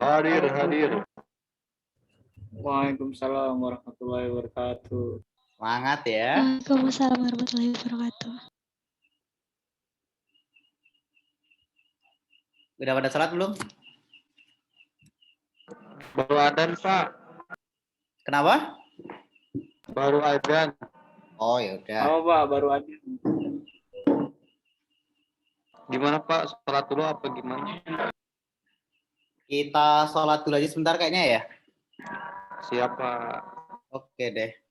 Hadir, hadir. Waalaikumsalam warahmatullahi wabarakatuh. Semangat ya. Waalaikumsalam warahmatullahi wabarakatuh. Udah pada sholat belum? Baru adzan, Pak. Kenapa? Baru adzan. Oh ya udah. Oh, Pak, baru aja. Gimana, Pak? Sholat dulu apa gimana? Kita sholat dulu aja sebentar kayaknya ya. Siapa? Oke deh.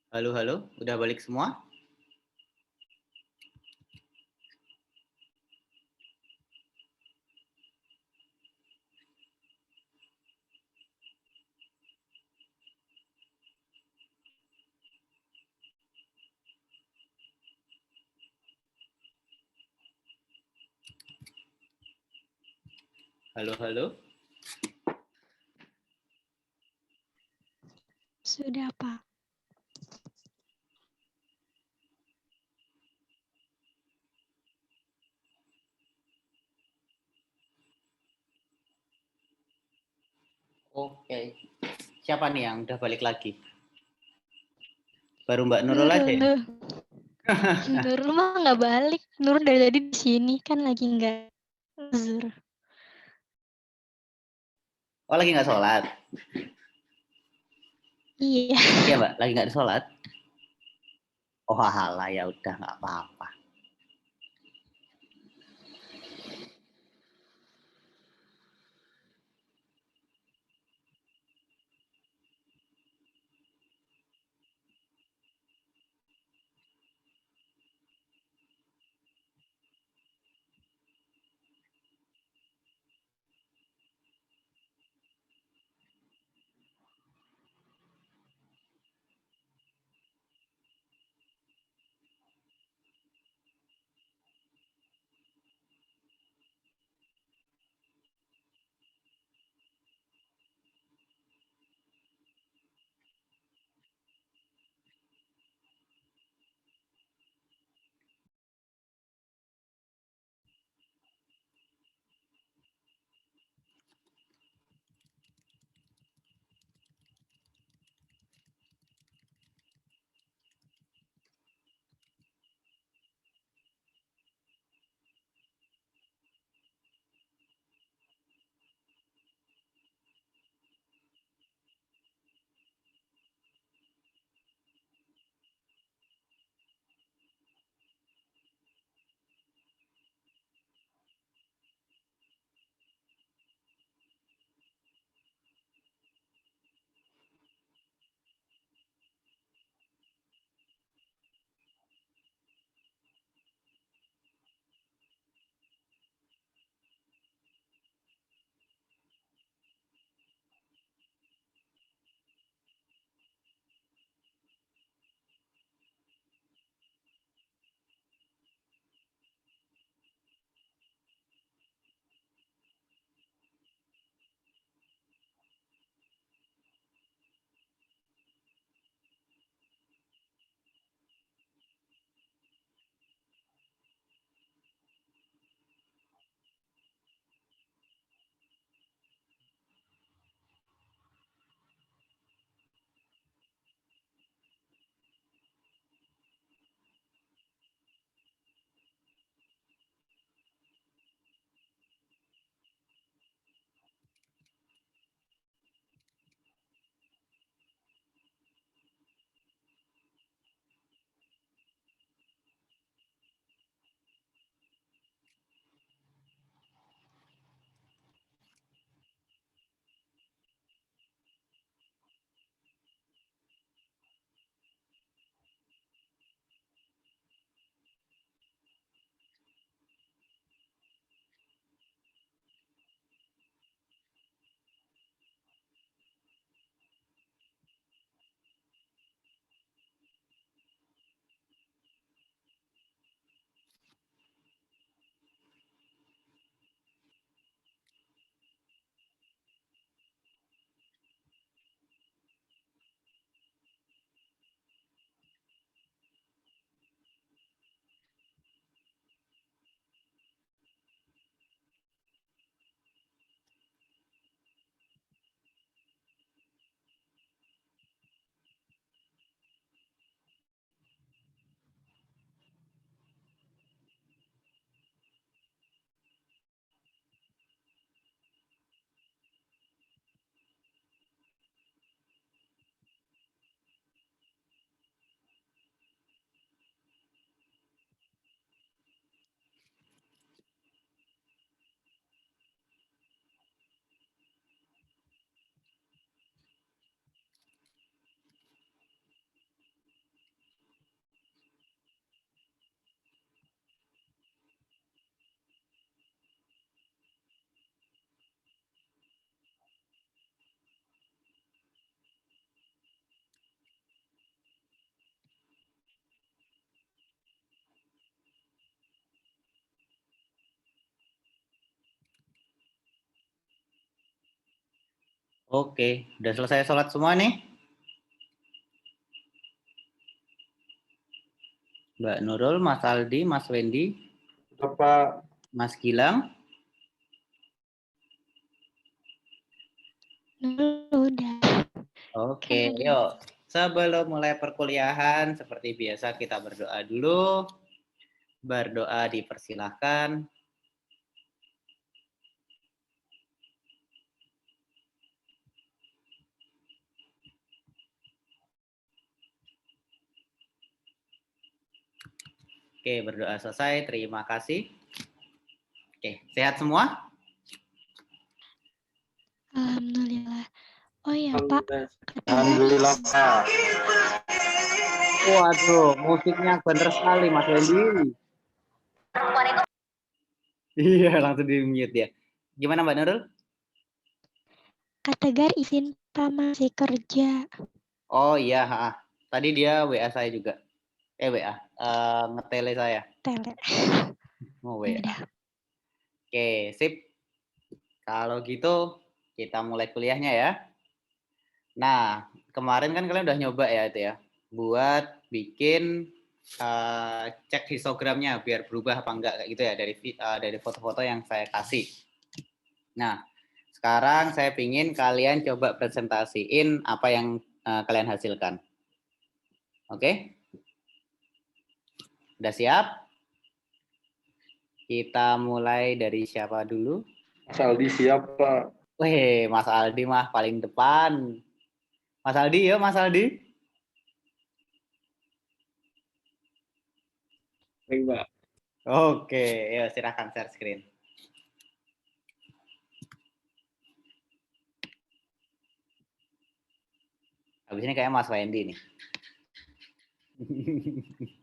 Halo, halo. Udah balik semua? Halo, halo. Sudah, Pak. Oke. Siapa nih yang udah balik lagi? Baru Mbak Nurul aja ya? Nurul mah nggak balik. Nurul dari tadi di sini kan lagi nggak zuhur. Oh, lagi nggak sholat? Iya. Iya, Mbak. Lagi nggak sholat? Oh, halah. Ya udah, nggak apa-apa. Oke, udah selesai sholat semua nih? Mbak Nurul, Mas Aldi, Mas Wendy, Pak. Mas Gilang. Udah. Oke, Kan. yuk. Sebelum mulai perkuliahan, seperti biasa kita berdoa dulu. Berdoa dipersilahkan. Oke, berdoa selesai. Terima kasih. Oke, sehat semua? Alhamdulillah. Oh ya Pak, kata Alhamdulillah Pak. Waduh, musiknya bener sekali Mas Wendy. Iya, langsung di-mute ya. Gimana Mbak Nurul? Kak Tegar izin Pak masih kerja. Oh iya, tadi dia WA saya juga. WA, ngetele saya. Tele. Oh, WA. Udah. Oke, sip. Kalau gitu, kita mulai kuliahnya ya. Nah, kemarin kan kalian udah nyoba ya itu ya, buat bikin cek histogramnya biar berubah apa enggak kayak gitu ya dari foto-foto yang saya kasih. Nah, sekarang saya pingin kalian coba presentasiin apa yang kalian hasilkan. Oke? Udah siap? Kita mulai dari siapa dulu? Mas Aldi siap Pak. Wih, Mas Aldi mah paling depan. Mas Aldi, yuk Mas Aldi. Baik, Pak. Oke, yuk silakan share screen. Habis ini kayak Mas Wendy nih.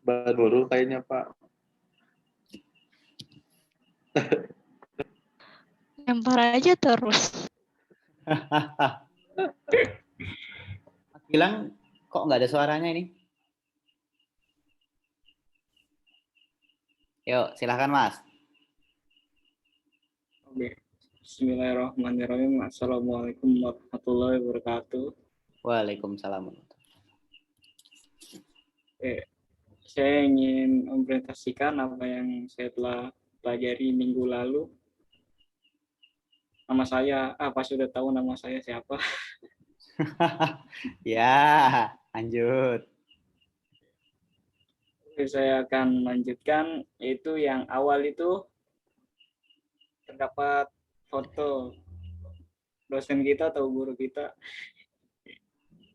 Baru kayaknya Pak. Lempar aja terus. Mas Gilang, kok nggak ada suaranya ini? Yuk, silahkan Mas. Oke. Bismillahirrahmanirrahim. Assalamualaikum warahmatullahi wabarakatuh. Waalaikumsalam. Saya ingin mempresentasikan apa yang saya telah pelajari minggu lalu. Nama saya, pasti sudah tahu nama saya siapa. Ya, lanjut. Saya akan lanjutkan, yaitu yang awal itu terdapat foto dosen kita atau guru kita.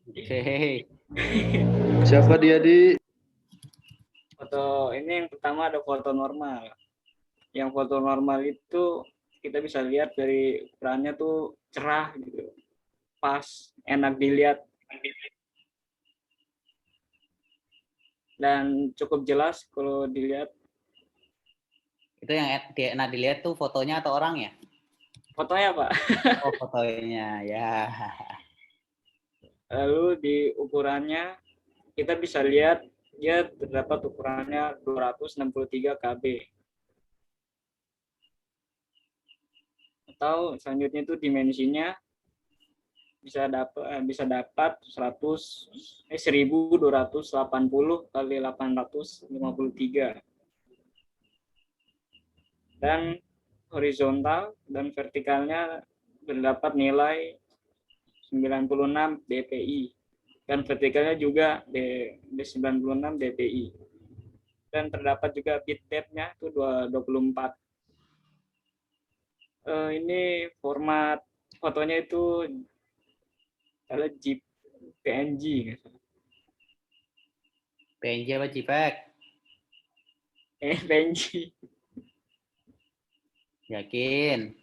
Oke. Siapa dia di? Foto ini yang pertama ada foto normal. Yang foto normal itu kita bisa lihat dari ukurannya tuh cerah gitu, pas, enak dilihat, dan cukup jelas kalau dilihat. Itu yang enak dilihat tuh fotonya atau orangnya? Fotonya, Pak. Oh, fotonya, ya. Lalu di ukurannya kita bisa lihat dia terdapat ukurannya 263 KB. Atau selanjutnya itu dimensinya bisa dapat 1280 kali 853. Dan horizontal dan vertikalnya terdapat nilai 96 dpi. Dan vertikalnya juga D96 dpi. Dan terdapat juga bit depth-nya itu 24. Ini format fotonya itu adalah PNG. PNG apa JPEG? PNG. Yakin?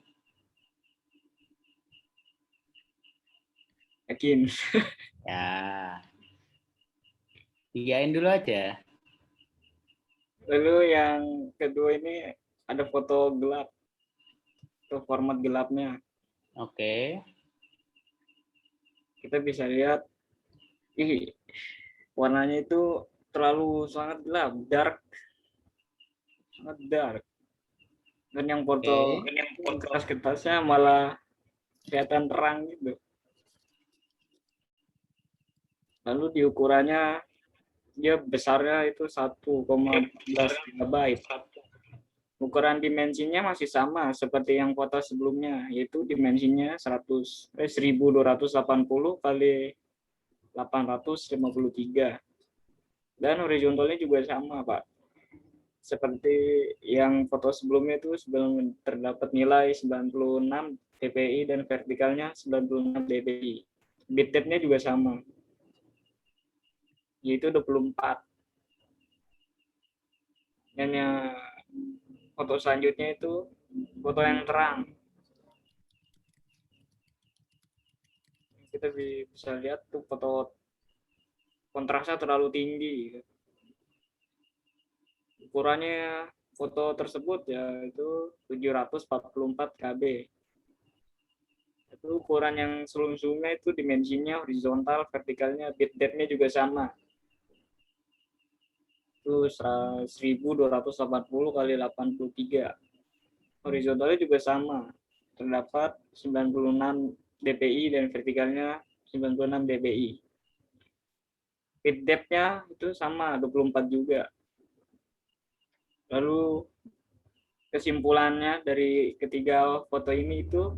Yakin. Ya. Iyain dulu aja. Lalu yang kedua ini ada foto gelap. Itu format gelapnya. Oke. Kita bisa lihat warnanya itu terlalu sangat gelap, dark. Sangat dark. Dan yang foto kertas-kertasnya malah kelihatan terang gitu. Lalu di ukurannya dia besarnya itu 1,14 GB. Ukuran dimensinya masih sama seperti yang foto sebelumnya, yaitu dimensinya 1280 kali 853. Dan horizontalnya juga sama, Pak. Seperti yang foto sebelumnya itu sebelum terdapat nilai 96 dpi dan vertikalnya 96 dpi. Bit depth-nya juga sama, yaitu 24. Dan yang foto selanjutnya itu foto yang terang. Kita bisa lihat tuh foto kontrasnya terlalu tinggi. Ukurannya foto tersebut ya itu 744 KB. Itu ukuran yang zoom-zoomnya itu dimensinya horizontal, vertikalnya, bit depth-nya juga sama. Itu 1280 kali 83. Horizontalnya juga sama. Terdapat 96 dpi dan vertikalnya 96 dpi. Bit depth-nya itu sama, 24 juga. Lalu kesimpulannya dari ketiga foto ini itu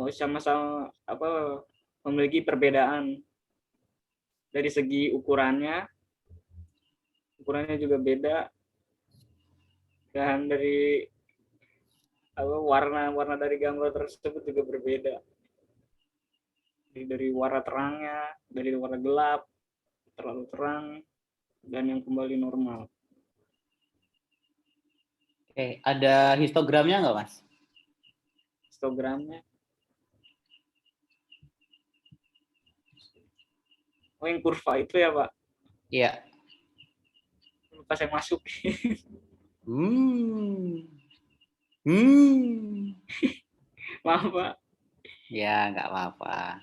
sama-sama memiliki perbedaan dari segi ukurannya juga beda, dan dari warna dari gambar tersebut juga berbeda, dari warna terangnya, dari warna gelap, terlalu terang, dan yang kembali normal. Oke, ada histogramnya nggak, Mas? Histogramnya, yang kurva itu ya, Pak? Iya. Lupa saya masuk. Maaf, Pak. Ya, nggak apa-apa.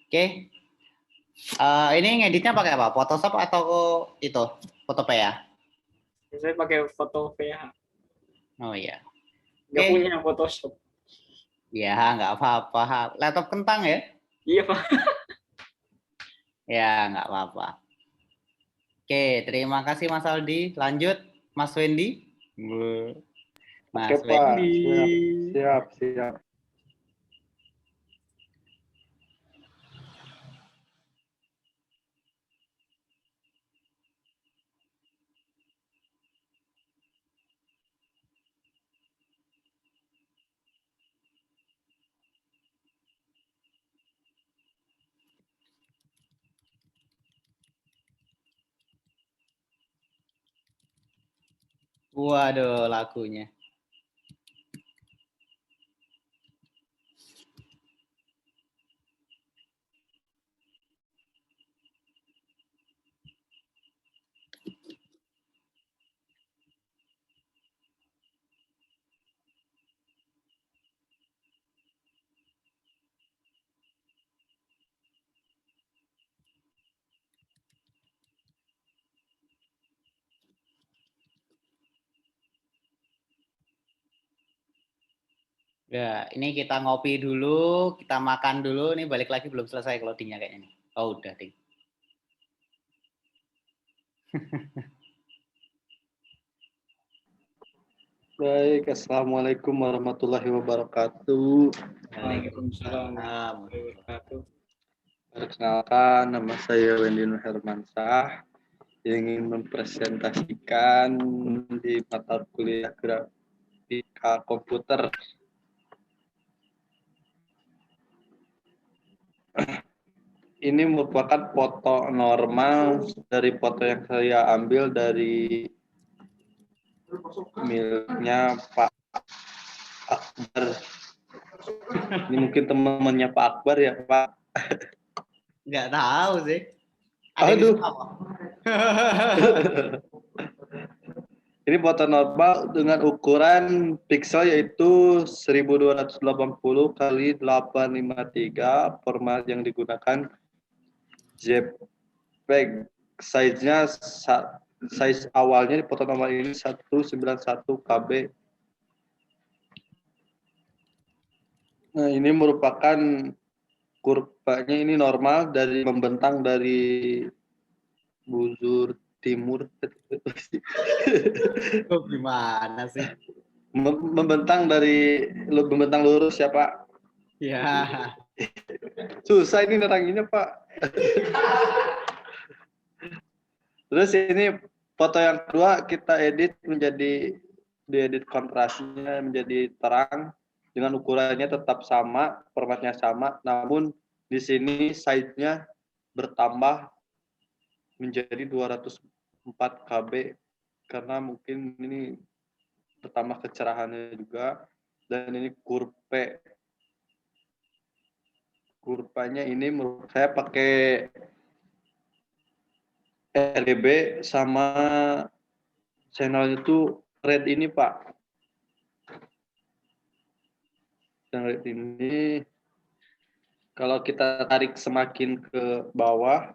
Oke. Ini ngeditnya pakai apa? Photoshop atau itu? Photopea? Saya pakai foto VH. Oh iya. Nggak Oke. punya Photoshop. Ya, nggak apa-apa. Laptop kentang ya? Iya, Pak. Ya, nggak apa-apa. Oke, terima kasih Mas Aldi. Lanjut, Mas Wendy. Mas Oke, Pak. Wendy. Siap. Waduh, lagunya. Ya, ini kita ngopi dulu, kita makan dulu. Ini balik lagi belum selesai loadingnya kayaknya nih. Oh, udah ding. Baik, Assalamualaikum warahmatullahi wabarakatuh. Waalaikumsalam warahmatullahi wabarakatuh. Perkenalkan, nama saya Wendy Nur Hermansyah, ingin mempresentasikan di mata kuliah grafika komputer. Ini merupakan foto normal dari foto yang saya ambil dari miliknya Pak Akbar. Ini mungkin teman-temannya Pak Akbar ya, Pak? Nggak tahu sih. Ada yang Aduh. disuka apa? Ini foto normal dengan ukuran pixel yaitu 1280 kali 853. Format yang digunakan JPEG. Size awalnya di foto normal ini 191 KB. Nah, ini merupakan kurvanya ini normal dari membentang dari bujur timur. Oh, gimana sih? Membentang lurus ya Pak. Ya. Susah ini neranginnya Pak. Terus ini foto yang kedua kita diedit kontrasnya menjadi terang dengan ukurannya tetap sama, formatnya sama, namun di sini size-nya bertambah menjadi 204 KB karena mungkin ini bertambah kecerahannya juga, dan ini kurvanya ini menurut saya pakai RGB sama channel itu red ini Pak. Yang red ini kalau kita tarik semakin ke bawah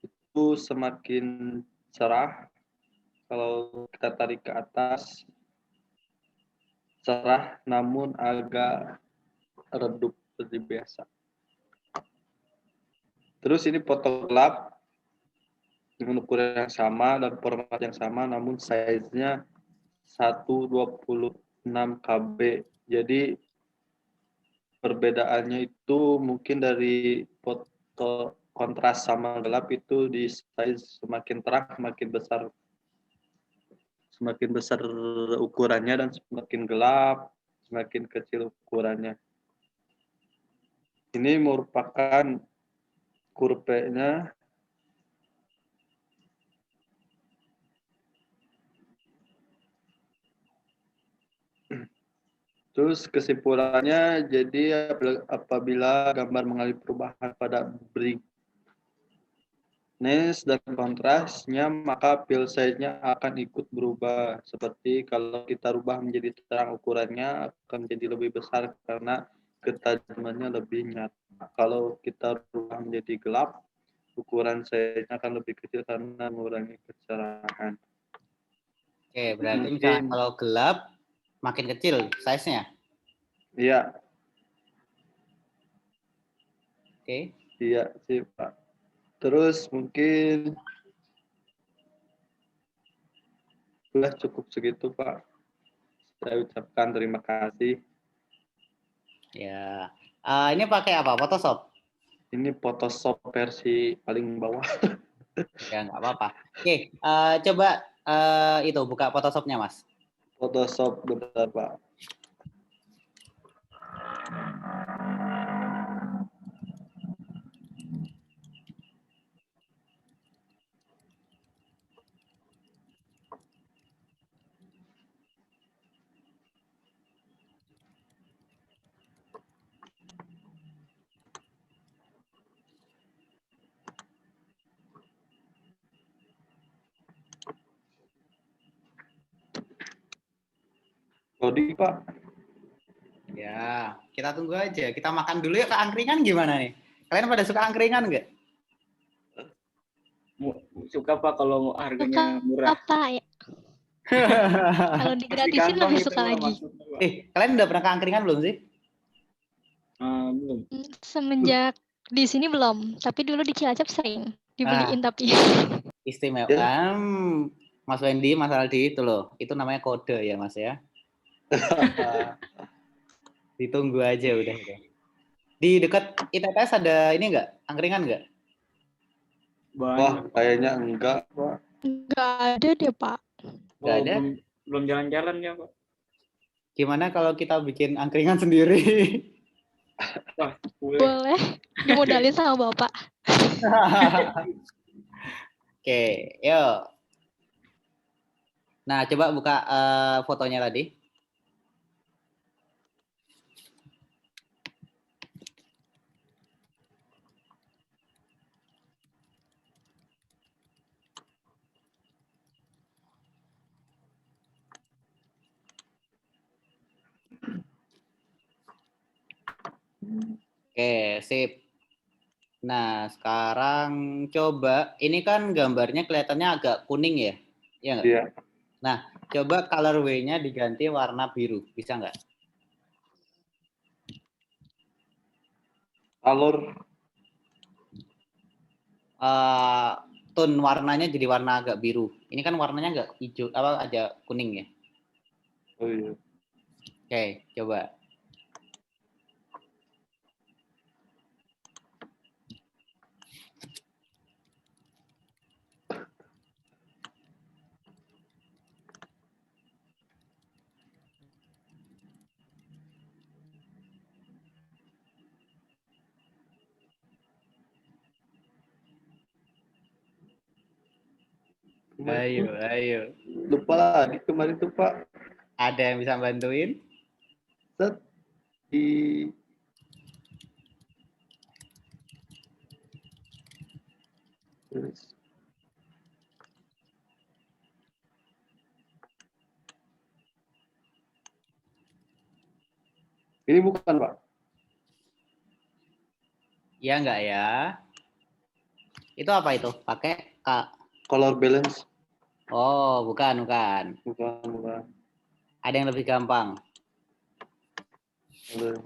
itu semakin cerah. Kalau kita tarik ke atas cerah namun agak redup seperti biasa. Terus ini foto gelap dengan ukuran yang sama dan format yang sama namun size-nya 126 KB. Jadi perbedaannya itu mungkin dari foto kontras sama gelap itu di size semakin terang semakin besar ukurannya, dan semakin gelap semakin kecil ukurannya. Ini merupakan kurvanya terus kesimpulannya, jadi apabila gambar mengalami perubahan pada brightness dan kontrasnya, maka fill size-nya akan ikut berubah. Seperti kalau kita rubah menjadi terang, ukurannya akan menjadi lebih besar karena ketajamannya lebih nyata. Kalau kita rubah menjadi gelap, ukuran size-nya akan lebih kecil karena mengurangi kecerahan. Oke, berarti Mungkin misalnya kalau gelap makin kecil size-nya. iya, Oke. iya sih Pak. Terus mungkin sudah cukup segitu Pak. Saya ucapkan terima kasih. Ya. Ini pakai apa? Photoshop? Ini Photoshop versi paling bawah. Ya, nggak apa-apa. Oke, coba itu buka Photoshop-nya, Mas. Photoshop bentar Pak. Rodi Pak. Ya, kita tunggu aja. Kita makan dulu ya. Ke angkringan gimana nih? Kalian pada suka angkringan nggak? Suka Pak kalau harganya murah. Apa ya? Kalau Pas di digratisin kantong lebih itu suka Pak, lagi. maksudnya, Pak. Kalian udah pernah ke angkringan belum sih? Belum. Semenjak di sini belum, tapi dulu di Cilacap sering dibeliin tapi. Istimewa. Ya. Mas Wendy, Mas Aldi itu loh. Itu namanya kode ya, Mas ya. Ditunggu aja udah. Di dekat ITTS ada ini nggak? Angkringan nggak? Wah, Banyak. kayaknya enggak Pak. Nggak ada deh, Pak. Nggak ada? Belum jalan-jalan ya Pak. Gimana kalau kita bikin angkringan sendiri? Wah, boleh. Boleh. Dimodalin sama Bapak. Oke, yuk. Nah, coba buka fotonya tadi. Oke, sip. Nah, sekarang coba, ini kan gambarnya kelihatannya agak kuning ya? Iya nggak? Iya. Nah, coba colorway-nya diganti warna biru. Bisa nggak? Color Tone warnanya jadi warna agak biru. Ini kan warnanya agak hijau, apa aja kuning ya. oh iya. Oke, coba. Kemarin tuh Ayo. lupa lagi kemarin tuh Pak. Ada yang bisa bantuin? Set di ini bukan Pak. Iya enggak ya? Itu apa itu? Pakai Color balance Oh, bukan. bukan. Ada yang lebih gampang. Ada.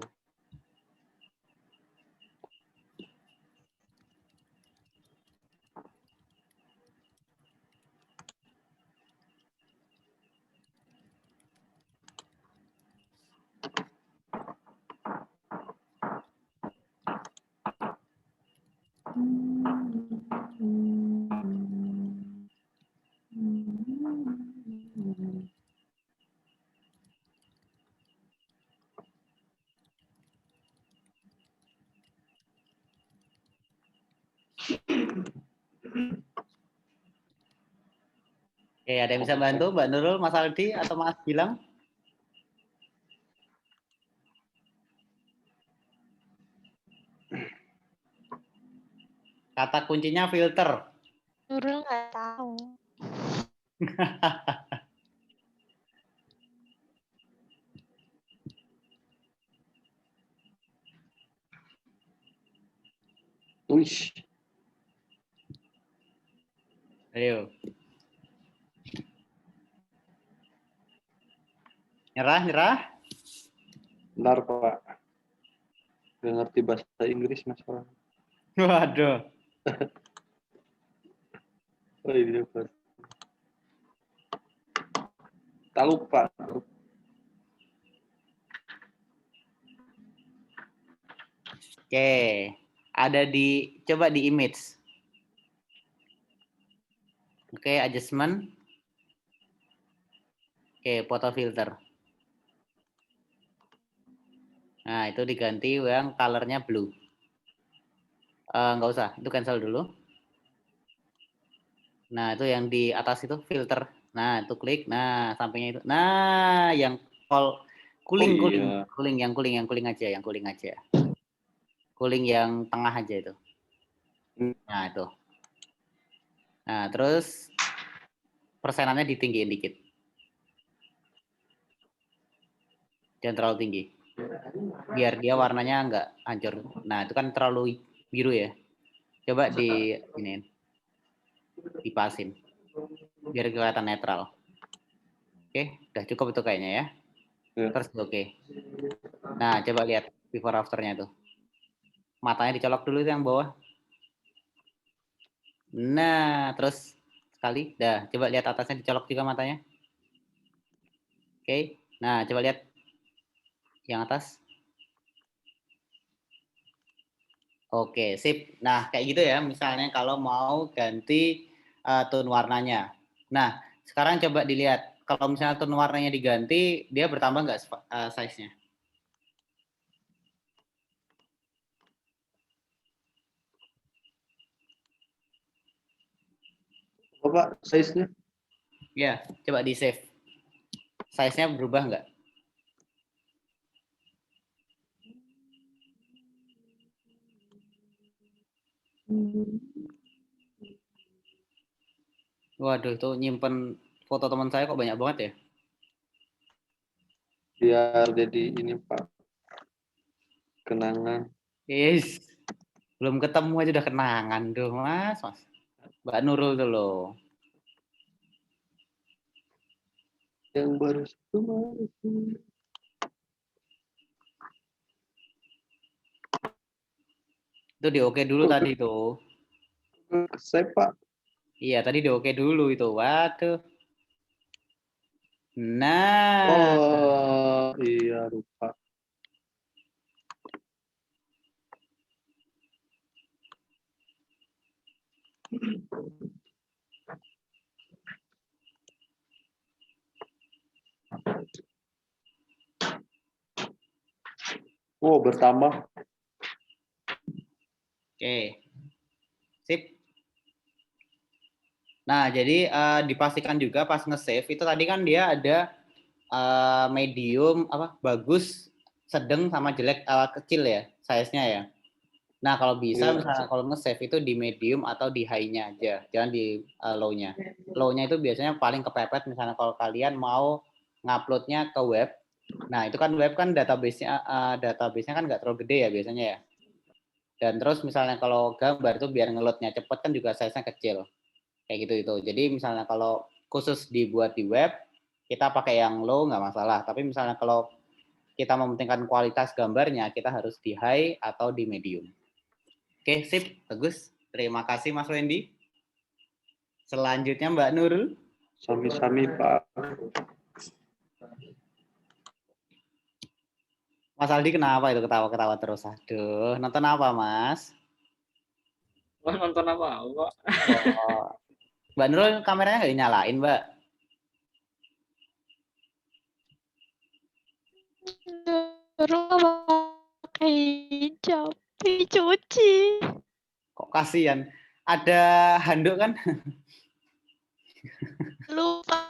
Oke, ada yang bisa bantu? Mbak Nurul, Mas Aldi, atau Mas Gilang? Kata kuncinya filter. Nurul nggak tahu. Wih, Ayo. Nyerah. bentar Pak. Nggak ngerti bahasa Inggris masalah. Waduh. Oh iya Pak. Tak lupa. Oke. Ada coba di image. Oke, adjustment. Oke, photo filter. Nah, itu diganti yang colornya blue. Nggak usah, itu cancel dulu. Nah, itu yang di atas itu filter. Nah, itu klik. Nah, sampingnya itu. Nah, yang cooling, Oh, iya. yang cooling aja. Cooling yang tengah aja itu. Nah, itu. Nah, terus persenannya ditinggiin dikit. Jangan terlalu tinggi. Biar dia warnanya nggak hancur. Nah, itu kan terlalu biru ya. Coba dipasin. Biar kelihatan netral. Oke, udah cukup itu kayaknya ya. Ya. Terus oke. Nah, coba lihat before after-nya tuh. Matanya dicolok dulu itu yang bawah. Nah, terus sekali. Dah, coba lihat atasnya dicolok juga matanya. Oke. Nah, coba lihat yang atas. Oke, sip. Nah, kayak gitu ya. Misalnya kalau mau ganti tone warnanya. Nah, sekarang coba dilihat. Kalau misalnya tone warnanya diganti, dia bertambah nggak size-nya? Apa Pak size-nya? Ya, coba di save. Size-nya berubah nggak? Waduh, itu nyimpen foto teman saya kok banyak banget ya? Biar jadi ini Pak. Kenangan. Is, belum ketemu aja udah kenangan tuh, Mas. Mbak Nurul tuh loh. Yang baru kemarin. Itu di oke dulu tadi tuh. Saya Pak. Iya, tadi di oke dulu itu. Waduh. Nah, Oh iya lupa. Oh bertambah. oke. Sip. Nah, jadi dipastikan juga pas nge-save itu tadi kan dia ada medium apa bagus, sedang sama jelek kecil ya size-nya ya. Nah, kalau bisa Iya. misalnya kalau nge-save itu di medium atau di high-nya aja, jangan di low-nya. Low-nya itu biasanya paling kepepet misalnya kalau kalian mau nguploadnya ke web. Nah, itu kan web kan database-nya kan nggak terlalu gede ya biasanya ya. Dan terus misalnya kalau gambar itu biar ngeloadnya cepet kan juga size-nya kecil. Kayak gitu itu. Jadi misalnya kalau khusus dibuat di web, kita pakai yang low nggak masalah. Tapi misalnya kalau kita mementingkan kualitas gambarnya, kita harus di high atau di medium. Oke, sip. Bagus. Terima kasih Mas Wendy. Selanjutnya Mbak Nurul. Sami-sami Pak. Mas Aldi kenapa itu ketawa-ketawa terus? Aduh, nonton apa Mas? Wah, nonton apa? Kok Oh. Mbak Nurul kameranya nggak dinyalain Mbak? Nurul pakai hijab. Dicuci. Kok kasihan? Ada handuk kan? Lupa.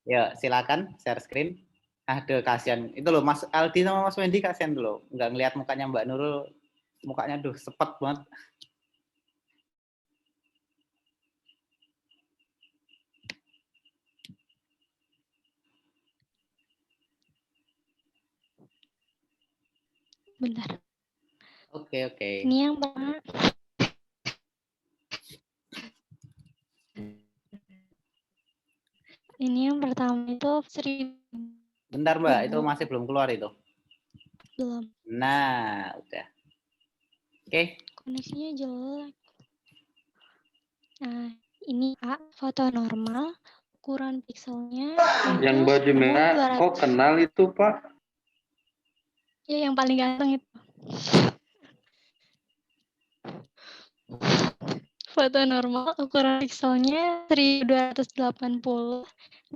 Ya, silakan share screen. Aduh, kasihan. Itu loh, Mas Aldi sama Mas Wendy kasihan dulu. Nggak ngelihat mukanya Mbak Nurul. Mukanya, duh, sepet banget. Bentar. Oke. Ini yang pertama. Ini yang pertama itu 1000. Bentar, Mbak. Itu masih belum keluar itu. Belum. Nah, udah. Oke. Koneksinya jelek. Nah, ini Pak, foto normal. Ukuran pixelnya Yang itu baju merah 200. kok kenal itu Pak? Ya, yang paling ganteng itu. Foto normal ukuran pixelnya 1280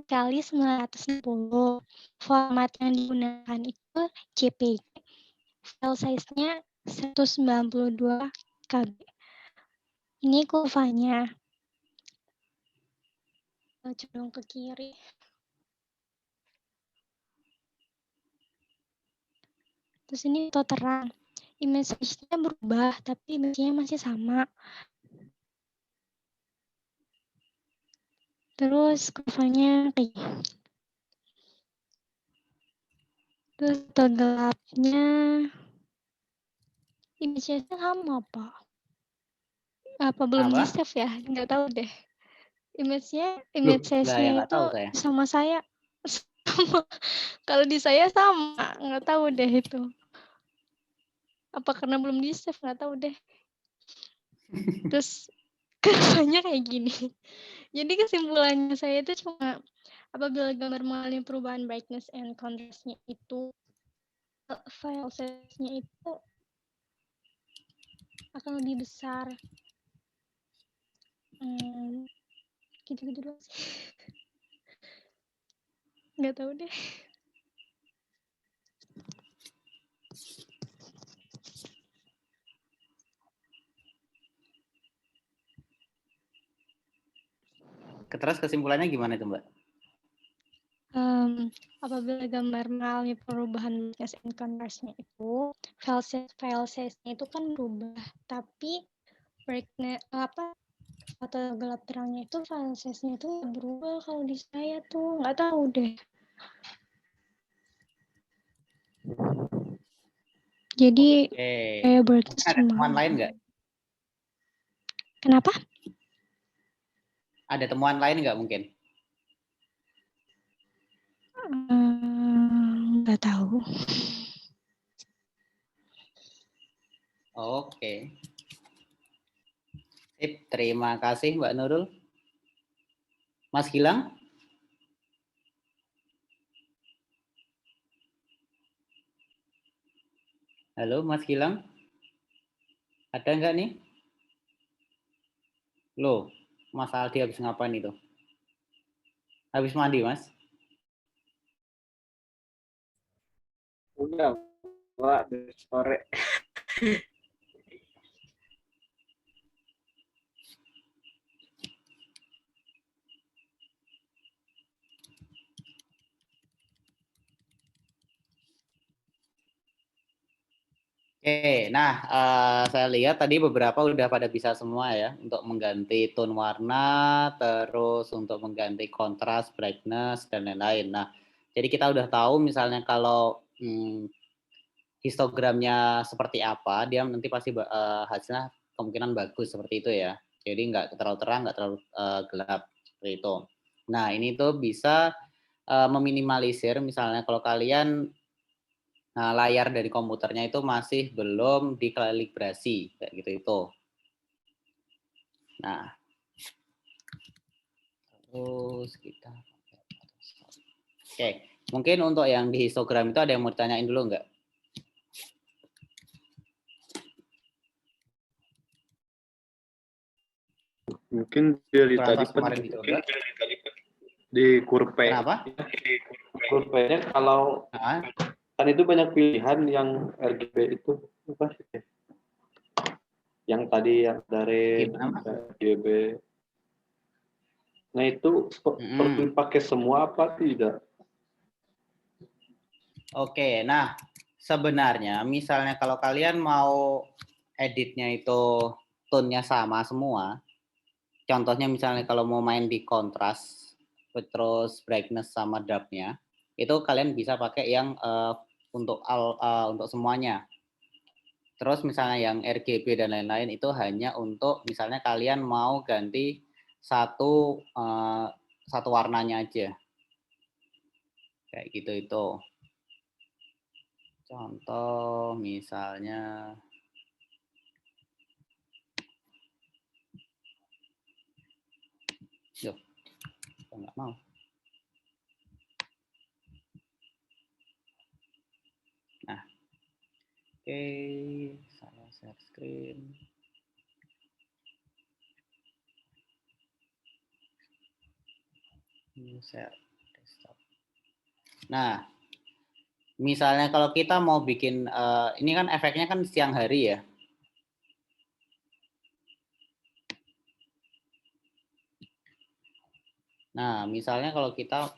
kali 960. Format yang digunakan itu JPG. File size-nya 192 KB. Ini kurvanya. Condong ke kiri. Terus ini foto terang. Image-nya berubah, tapi image-nya masih sama. Terus kurvanya kayak gini. Terus foto gelapnya image-nya sama, Pak. Apa belum Apa? di-save ya? Nggak tahu deh. Image Loh, lah ya size-nya nggak itu tahu saya. sama saya. Sama. Kalau di saya sama. Nggak tahu deh itu. Apa karena belum di-save? Nggak tahu deh. Terus kurvanya kayak gini. Jadi kesimpulannya saya itu cuma apabila gambar mengalami perubahan brightness and contrast-nya itu file size-nya itu akan lebih besar. Gitu-gitu doang sih. Nggak tahu deh. Terus kesimpulannya gimana itu, Mbak? Apabila gambar mengalami perubahan brightness and contrast-nya itu, file size-nya itu kan berubah, tapi brightness foto gelap terangnya itu file size-nya itu nggak berubah kalau di saya tuh, nggak tahu deh. Jadi kayak brightness Ada temuan cuma. lain nggak? Kenapa? Ada temuan lain nggak mungkin? Nggak tahu. Oke. Sip, terima kasih Mbak Nurul. Mas Gilang? Halo Mas Gilang? Ada nggak nih? Loh, Mas Aldi habis ngapain itu? Habis mandi, Mas? Udah, Pak, dari sore. Oke, nah saya lihat tadi beberapa udah pada bisa semua ya untuk mengganti tone warna, terus untuk mengganti kontras, brightness dan lain-lain. Nah, jadi kita udah tahu misalnya kalau histogramnya seperti apa, dia nanti pasti hasilnya kemungkinan bagus seperti itu ya. Jadi nggak terlalu terang, nggak terlalu gelap seperti itu. Nah, ini tuh bisa meminimalisir misalnya kalau kalian layar dari komputernya itu masih belum dikalibrasi kayak gitu itu. Nah, terus kita oke, mungkin untuk yang di histogram itu ada yang mau ditanyain dulu nggak? Mungkin dari tadi Kemarin dicoba. di kurve. Kenapa? Di kurvenya kalau kan itu banyak pilihan yang RGB itu apa sih? Yang tadi yang dari RGB. Nah itu perlu dipakai semua apa tidak? Oke, nah sebenarnya misalnya kalau kalian mau editnya itu tone-nya sama semua, contohnya misalnya kalau mau main di kontras, terus brightness sama depth-nya, itu kalian bisa pakai yang untuk semuanya. Terus misalnya yang RGB dan lain-lain itu hanya untuk misalnya kalian mau ganti satu warnanya aja. Kayak gitu itu. Contoh misalnya nggak mau. Nah, oke, saya share screen. Share desktop. Nah, misalnya kalau kita mau bikin, ini kan efeknya kan siang hari ya. Nah, misalnya kalau kita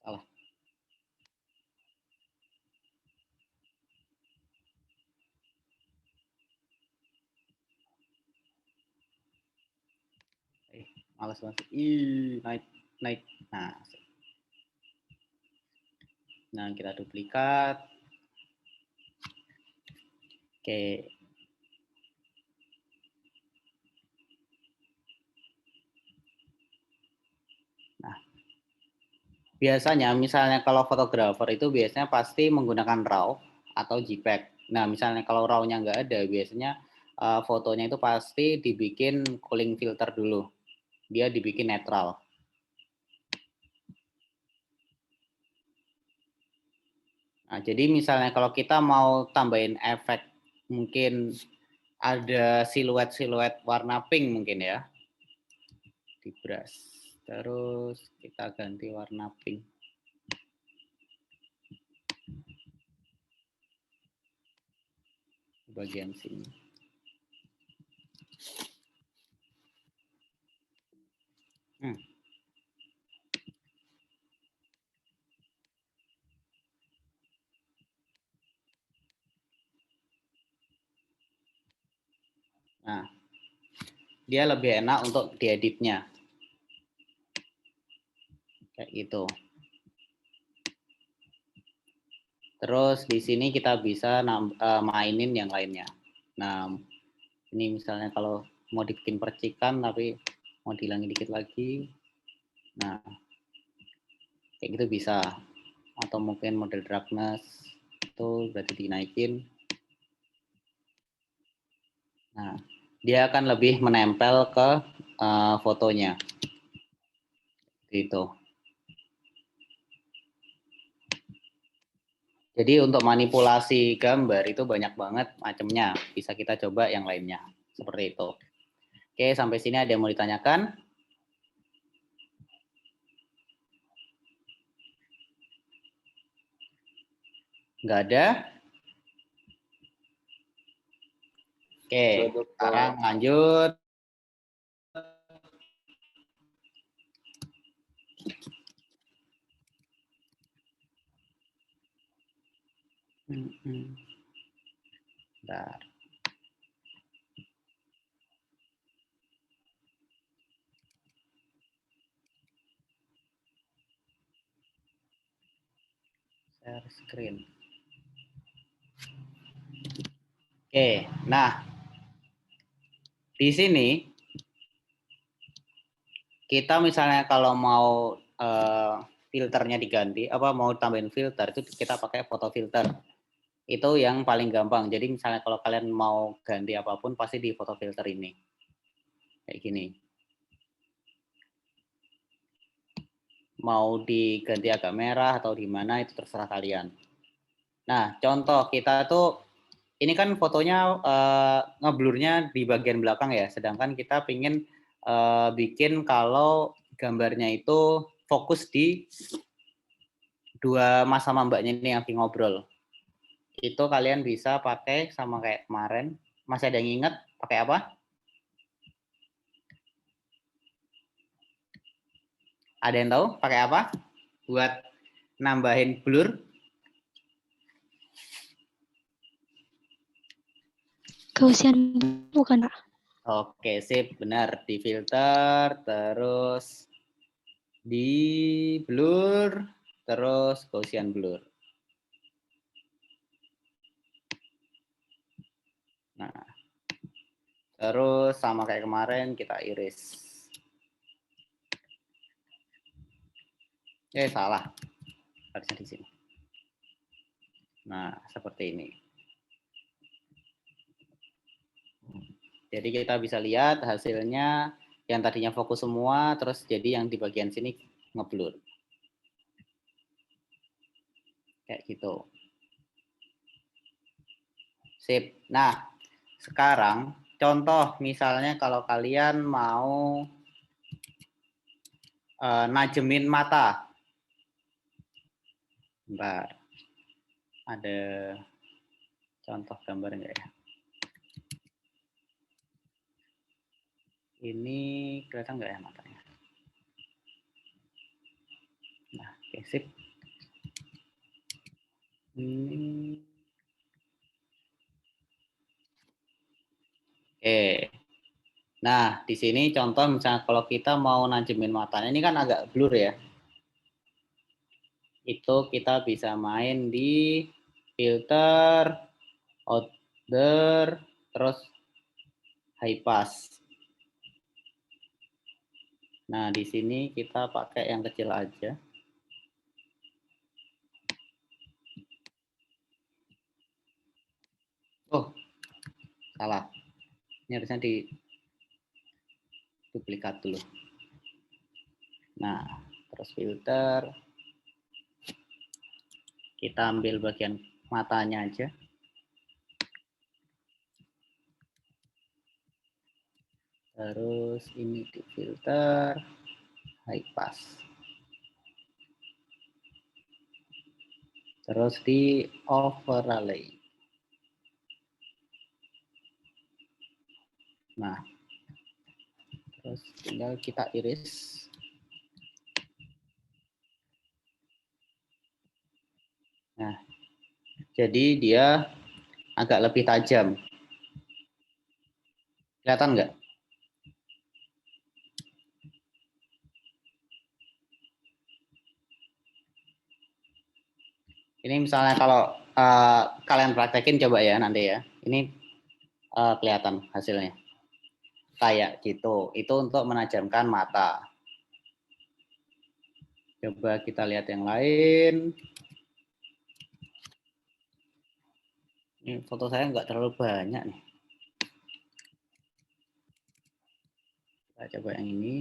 salah. Males banget. Naik. Nah, kita duplikat. Oke. Nah, biasanya misalnya kalau fotografer itu biasanya pasti menggunakan RAW atau JPEG. Nah, misalnya kalau RAW-nya nggak ada, biasanya fotonya itu pasti dibikin cooling filter dulu. Dia dibikin netral. Nah, jadi misalnya kalau kita mau tambahin efek, mungkin ada siluet-siluet warna pink mungkin ya. Di brush. Terus kita ganti warna pink. Bagian sini. Nah, dia lebih enak untuk dieditnya. Kayak gitu. Terus di sini kita bisa mainin yang lainnya. Nah, ini misalnya kalau mau dibikin percikan tapi mau dihilangin dikit lagi. Nah, kayak gitu bisa. Atau mungkin model darkness itu berarti dinaikin. Nah, dia akan lebih menempel ke fotonya. Gitu. Jadi untuk manipulasi gambar itu banyak banget macamnya. Bisa kita coba yang lainnya. Seperti itu. Oke, sampai sini ada yang mau ditanyakan? Nggak ada? Oke, sekarang lanjut. Bentar. Share screen. Oke, nah di sini kita misalnya kalau mau filternya diganti, mau tambahin filter itu kita pakai foto filter. Itu yang paling gampang. Jadi misalnya kalau kalian mau ganti apapun pasti di foto filter ini. Kayak gini. Mau diganti agak merah atau di mana itu terserah kalian. Nah, contoh kita tuh ini kan fotonya ngeblurnya di bagian belakang ya, sedangkan kita pingin bikin kalau gambarnya itu fokus di dua mas sama mbaknya ini yang lagi ngobrol. Itu kalian bisa pakai sama kayak kemarin. Masih ada yang ingat pakai apa? Ada yang tahu pakai apa? Buat nambahin blur? Gaussian bukan, Pak? Oke, sip, benar. Di filter, terus di blur, terus Gaussian blur. Nah, terus sama kayak kemarin kita iris. Salah. Harusnya di sini. Nah, seperti ini. Jadi kita bisa lihat hasilnya yang tadinya fokus semua, terus jadi yang di bagian sini ngeblur. Kayak gitu. Sip. Nah, sekarang contoh misalnya kalau kalian mau najemin mata. Bentar. Ada contoh gambar enggak ya? Ini kelihatan enggak ya matanya? Nah, oke, sip. Oke. Nah, di sini contoh misalnya kalau kita mau najemin matanya, ini kan agak blur ya. Itu kita bisa main di filter, order, terus high pass. Nah, di sini kita pakai yang kecil aja. Oh, salah. Ini harusnya di duplikat dulu. Nah, terus filter. Kita ambil bagian matanya aja. Terus ini di filter, high pass. Terus di overlay. Nah, terus tinggal kita iris. Nah, jadi dia agak lebih tajam. Kelihatan nggak? Ini misalnya kalau kalian praktekin coba ya nanti ya. Ini kelihatan hasilnya. Kayak gitu. Itu untuk menajamkan mata. Coba kita lihat yang lain. Ini foto saya nggak terlalu banyak nih. Kita coba yang ini.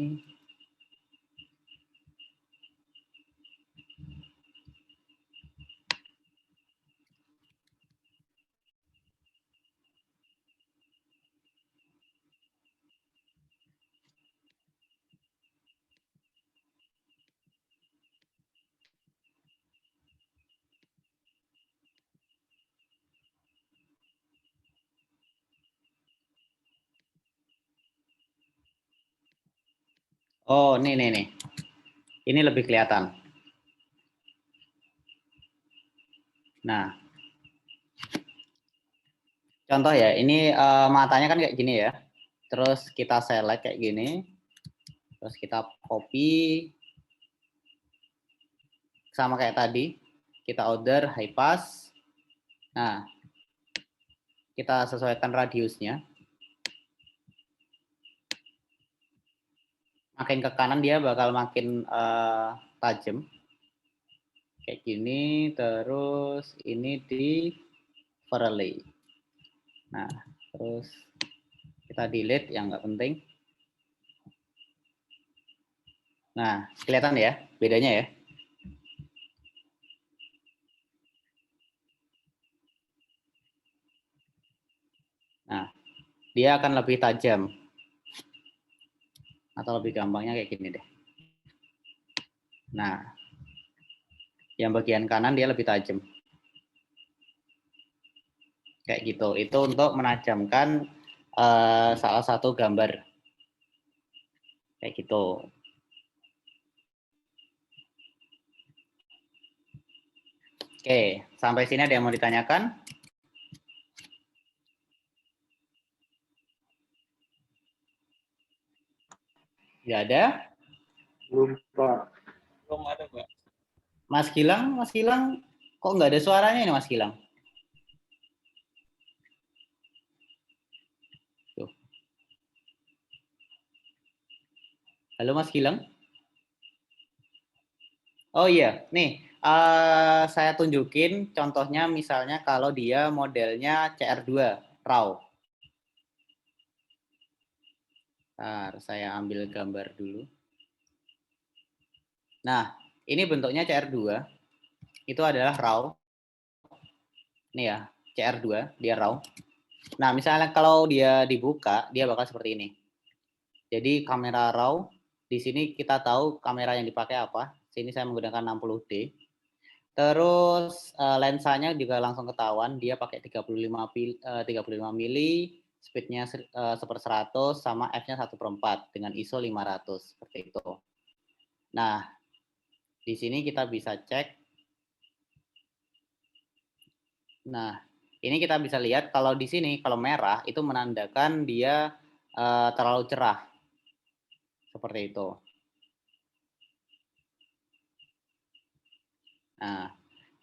Oh, nih. Ini lebih kelihatan. Nah, contoh ya, ini matanya kan kayak gini ya. Terus kita select kayak gini. Terus kita copy. Sama kayak tadi. Kita order high pass. Nah, kita sesuaikan radiusnya. Makin ke kanan dia bakal makin tajam. Kayak gini, terus ini di overlay. Nah, terus kita delete yang nggak penting. Nah, kelihatan ya bedanya ya. Nah, dia akan lebih tajam. Atau lebih gampangnya kayak gini deh. Nah, yang bagian kanan dia lebih tajam. Kayak gitu. Itu untuk menajamkan salah satu gambar. Kayak gitu. Oke, sampai sini ada yang mau ditanyakan? Nggak ada? Belum, Pak. Belum ada, Pak. Mas Gilang, kok nggak ada suaranya ini Mas Gilang? Tuh. Halo Mas Gilang? Oh iya, nih saya tunjukin contohnya misalnya kalau dia modelnya CR2 RAW. Bentar, saya ambil gambar dulu. Nah, ini bentuknya CR2. Itu adalah RAW. Nih ya, CR2, dia RAW. Nah, misalnya kalau dia dibuka, dia bakal seperti ini. Jadi kamera RAW, di sini kita tahu kamera yang dipakai apa. Sini saya menggunakan 60D. Terus lensanya juga langsung ketahuan, dia pakai 35 mili, speednya 1/100, sama f-nya 1/4 dengan ISO 500 seperti itu. Nah, di sini kita bisa cek. Nah, ini kita bisa lihat kalau di sini kalau merah itu menandakan dia terlalu cerah. Seperti itu. Nah,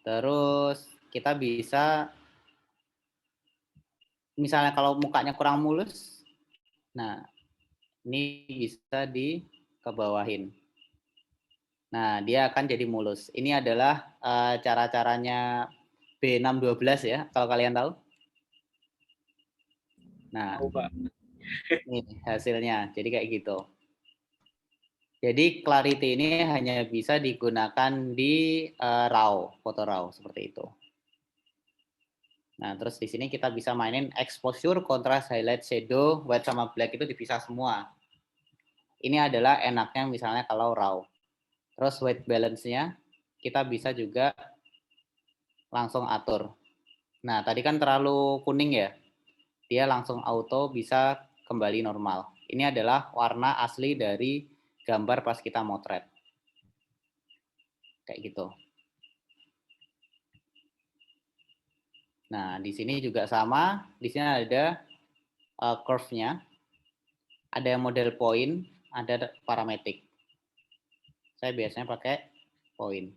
terus kita bisa misalnya kalau mukanya kurang mulus, nah ini bisa dikebawahin. Nah, dia akan jadi mulus. Ini adalah cara-caranya B612 ya, kalau kalian tahu. Nah, Tahu, Pak. ini hasilnya. Jadi kayak gitu. Jadi clarity ini hanya bisa digunakan di RAW, foto RAW seperti itu. Nah, terus di sini kita bisa mainin exposure, contrast, highlight, shadow, white sama black itu dipisah semua. Ini adalah enaknya misalnya kalau RAW. Terus white balance-nya kita bisa juga langsung atur. Nah, tadi kan terlalu kuning ya. Dia langsung auto bisa kembali normal. Ini adalah warna asli dari gambar pas kita motret. Kayak gitu. Nah, di sini juga sama. Di sini ada curve-nya. Ada model point, ada parametric. Saya biasanya pakai point.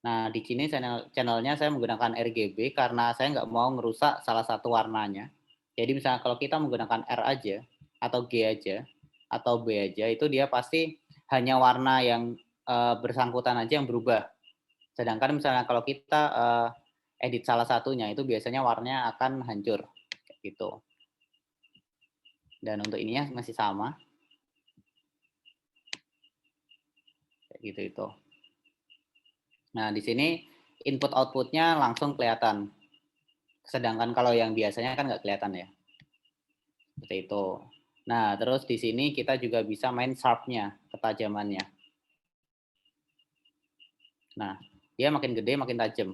Nah, di sini channelnya saya menggunakan RGB karena saya nggak mau ngerusak salah satu warnanya. Jadi misalnya kalau kita menggunakan R aja, atau G aja, atau B aja, itu dia pasti hanya warna yang bersangkutan aja yang berubah. Sedangkan misalnya kalau kita edit salah satunya itu biasanya warnanya akan hancur kayak gitu. Dan untuk ininya masih sama. Kayak gitu itu. Nah, di sini input outputnya langsung kelihatan. Sedangkan kalau yang biasanya kan nggak kelihatan ya. Seperti itu. Nah, terus di sini kita juga bisa main sharp-nya, ketajamannya. Nah, dia makin gede makin tajam.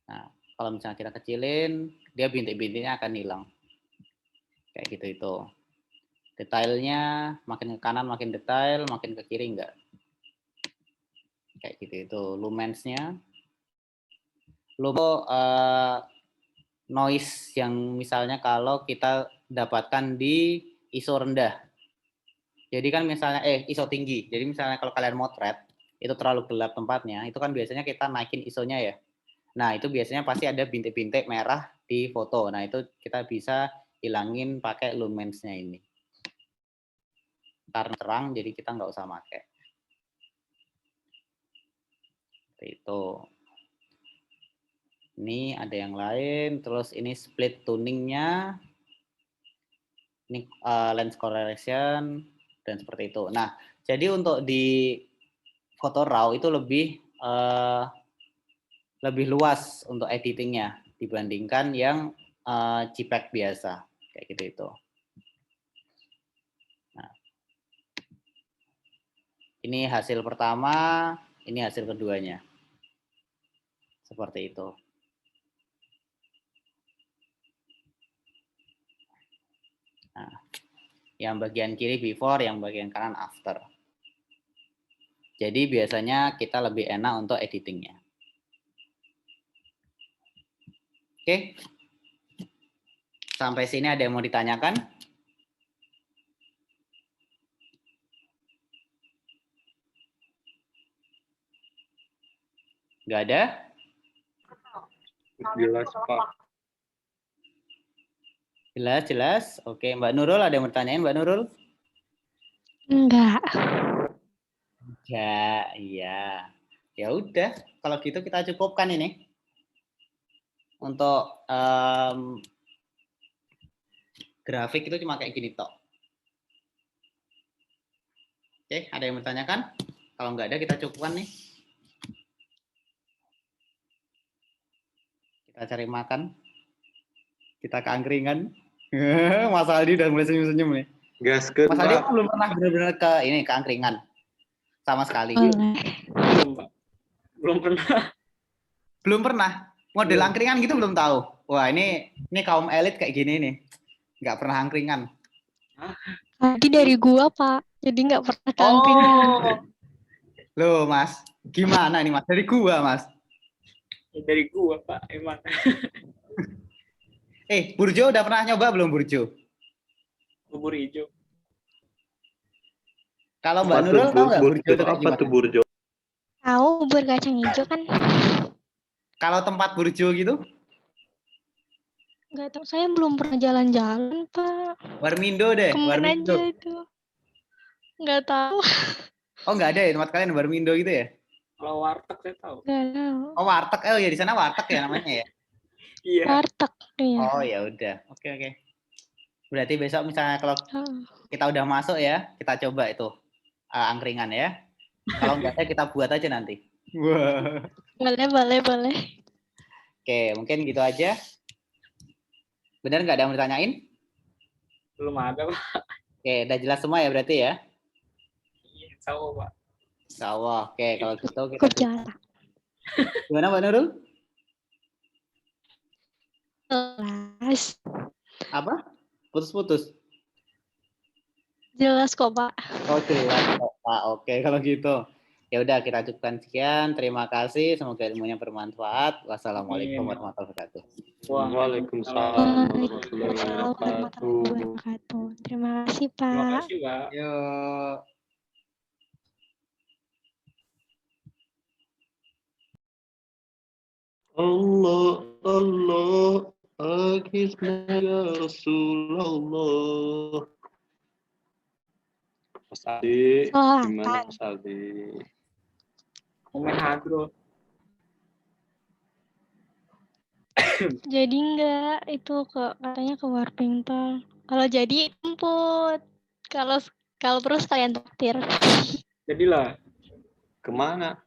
Nah, kalau misalnya kita kecilin, dia bintik-bintiknya akan hilang. Kayak gitu itu. Detailnya makin ke kanan makin detail, makin ke kiri enggak. Kayak gitu itu. Lumensnya. Logo noise yang misalnya kalau kita dapatkan di ISO rendah. Jadi kan misalnya ISO tinggi. Jadi misalnya kalau kalian motret itu terlalu gelap tempatnya, itu kan biasanya kita naikin ISO-nya ya. Nah, itu biasanya pasti ada bintik-bintik merah di foto. Nah, itu kita bisa hilangin pakai lumensnya ini. Karena terang, jadi kita nggak usah pakai. Seperti itu. Ini ada yang lain. Terus ini split tuningnya. Ini lens correlation. Dan seperti itu. Nah, jadi untuk di foto RAW itu lebih luas untuk editingnya dibandingkan yang JPEG biasa. Kayak gitu itu. Nah, ini hasil pertama, ini hasil keduanya. Seperti itu. Nah, yang bagian kiri before, yang bagian kanan after. Jadi biasanya kita lebih enak untuk editingnya. Oke. Sampai sini ada yang mau ditanyakan? Nggak ada? Jelas, Pak. Jelas, jelas. Oke, Mbak Nurul ada yang mau ditanyain, Mbak Nurul? Enggak. Ya, iya. Ya udah, kalau gitu kita cukupkan ini. Untuk grafik itu cuma kayak gini tok. Oke, ada yang bertanyakan? Kalau nggak ada, kita cukupkan nih. Kita cari makan. Kita keangkringan. Mas Aldi udah mulai senyum-senyum nih. Gaskeun, Mas Aldi Pak. belum pernah benar-benar ke ini keangkringan sama sekali. Boleh. Belum, Pak. Belum pernah. Belum pernah. Model Belum. angkringan gitu belum tahu. Wah, ini kaum elit kayak gini nih. Nggak pernah angkringan. Tadi dari gua, Pak. Jadi nggak pernah ke angkringan. Oh. Loh, Mas. Gimana nih, Mas? Dari gua, Mas. Dari gua, Pak, emang. Burjo udah pernah nyoba belum Burjo? Bubur hijau. Kalau Mbak Nurul tahu nggak Burjo itu kayak Apa gimana? tuh Burjo? Tahu bubur kacang hijau kan? Kalau tempat Burjo gitu? Nggak tahu. Saya belum pernah jalan-jalan, Pak. Warmindo deh, Kemana Warmindo. aja itu? Nggak tahu. Oh, nggak ada ya tempat kalian Warmindo gitu ya? Kalau warteg saya tahu. Nggak tahu. Oh, warteg. Oh ya di sana warteg ya namanya ya? Iya. Warteg, iya. Oh ya udah. Oke. Berarti besok misalnya kalau Oh. kita udah masuk ya, kita coba itu angkringan ya. Kalau nggak ada kita buat aja nanti. Wah. Boleh. Oke, mungkin gitu aja. Benar nggak ada yang mau ditanyain? Belum ada, Pak. Oke, udah jelas semua ya berarti ya? Iya, tahu, Pak. Insyaallah. Oke, kalau gitu kita Cukup jarak. gimana Mbak Nurul? Jelas. Apa? Putus-putus. Jelas kok, Pak. Oh, jelas kok, Pak. Oke, kalau gitu. Ya udah kita cukupkan sekian. Terima kasih. Semoga ilmunya bermanfaat. Wassalamualaikum warahmatullahi wabarakatuh. Waalaikumsalam warahmatullahi Waalaikumsalam wabarakatuh. warahmatullahi wabarakatuh. Terima kasih, Terima Pak. kasih, Pak. Yuk. Allah, akhirnya ya Rasulullah. Mas Aldi, gimana Selatan. Mas Aldi? Komen hadro. Jadi enggak, itu katanya ke Warpington. Kalau jadi jemput. Kalau terus kalian traktir. Jadilah, Kemana?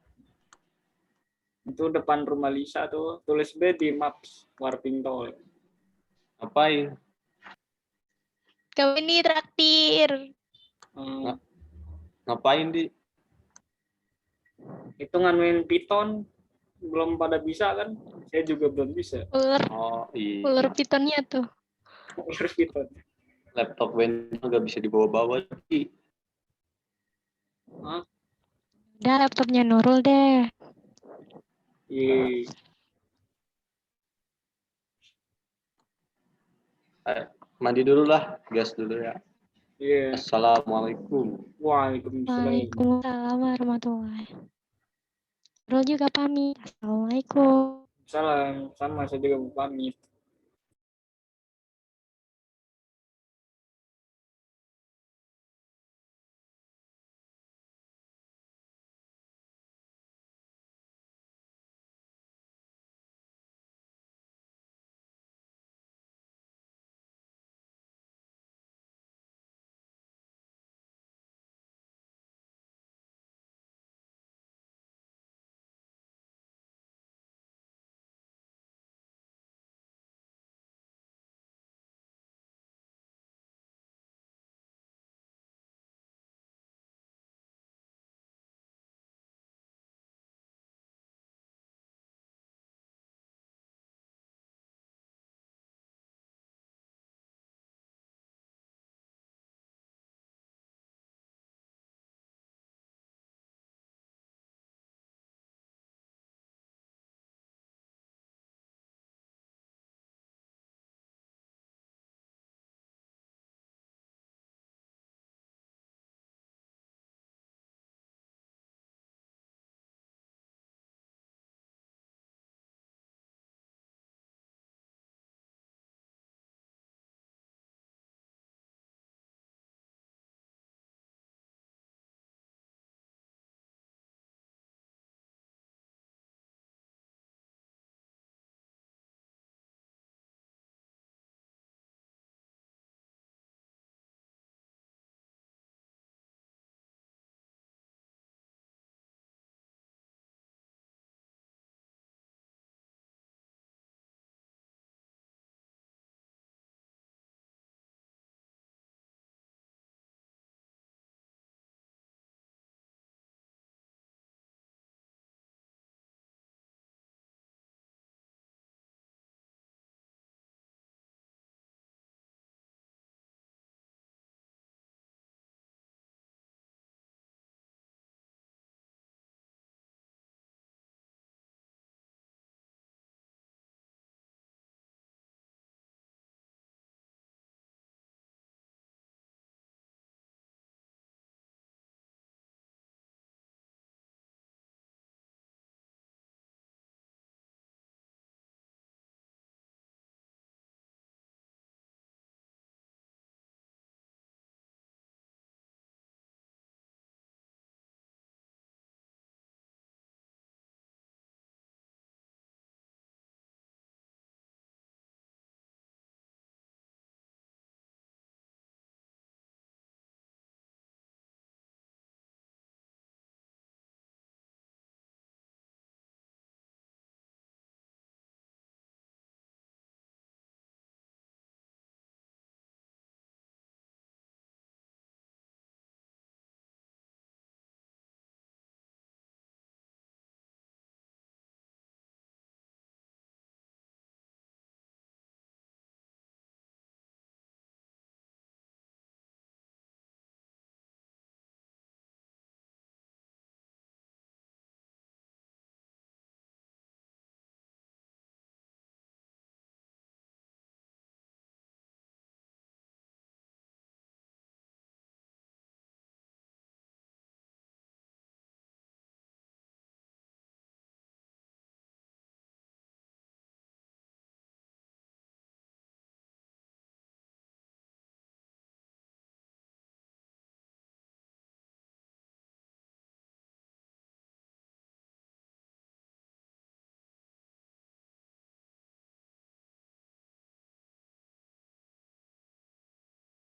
itu depan rumah Lisa tuh, tulis B di Maps Warpington. Ngapain? Kami ini traktir. Ngapain di? Itu nganuin Python belum pada bisa kan? Saya juga belum bisa. Oh Ular iya. pitonnya tuh. Ular Python. Laptop Windows nggak bisa dibawa-bawa di. Hah? Udah laptopnya Nurul deh. Iya. Mandi dulu lah, gas dulu ya. Iya. Assalamualaikum. Waalaikumsalam. Waalaikumsalam warahmatullahi. Nurul juga pamit. Assalamualaikum. Salam. Sama saya juga mau pamit.